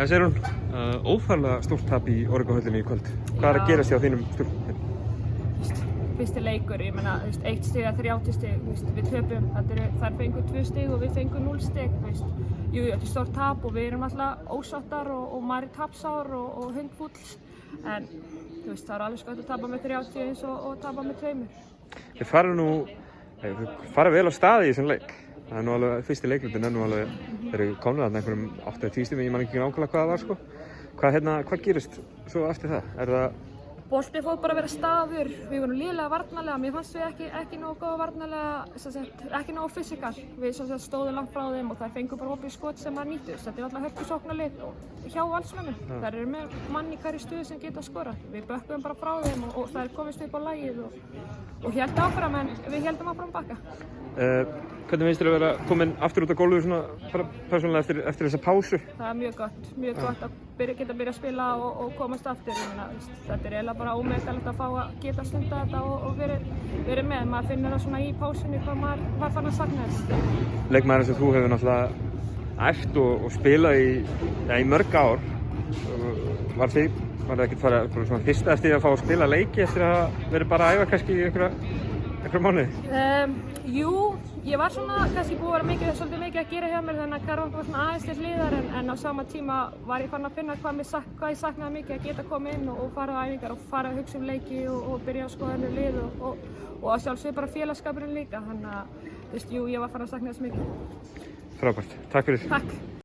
En Sigrún, óþarflega stórt tap í Origo-höllinni í kvöld. Hvað að gerast hjá þínum stúlkum? Fyrsti leikur, ég meina, 1 stig að 30 stig, við töpum, þær fengu 2 stig og við fengum 0 stig, Jú, þetta er stórt tap og við erum alltaf ósáttar og maður er tapsár og hundfúll, en það er alveg skott að tapa með 30 eins og tapa með 2. Þið farið vel á staði í þessum leik. Það er nú alveg, fyrsti leiklutin er nú alveg, þeir eru komnir þarna einhverjum 8-10 stigum, ég man ekki nákvæmlega hvað það var, sko. Hvað gerist svo eftir það? Boltinn fór bara að vera staður, við vorum lélega varnarlega, mér fannst við ekki nógu góða varnarlega, ekki nógu fysikal. Við stóðum langt frá þeim og þær fengu bara opið skot sem var nýttust. Þetta er alltaf hörkusóknarlið hjá Valsmönnum. Þær eru með mann í hverju stöðu sem geta skorað. Við bökkuðum bara frá þeim og þær komist upp á lagið og héldum áfram, en við héldum áfram baka. Hvernig finnst þér að vera komin aftur út á gólfið svona persónulega eftir þessa pásu? Það er mjög gott að geta byrja að spila og komast aftur. Þetta er eiginlega bara ómeðalegt að fá að geta stunda þetta og verið með. Maður finnur það svona í pásunni hvað maður var farin að sakna þess. Leikmaður eins og þú hefur náttúrulega æft og spilað í mörg ár. Var það ekkert farið svona fyrsta eftir að fá að spila leiki eftir að verið bara að æfa kannski í einhverja mánuði? Jú, ég var svona kannski búið að vera svolítið mikið að gera hjá mér, þannig að karvan var svona aðeins til hliðar, en á sama tíma var ég farin að finna hvað ég saknaði mikið að geta komið inn og fara á æfingar og fara að hugsa leiki og byrja að skoða önnur lið og að sjálfsögðu bara félagskapurinn líka, þannig að jú, ég var farin að sakna þess mikið. Frábært, takk fyrir. Takk.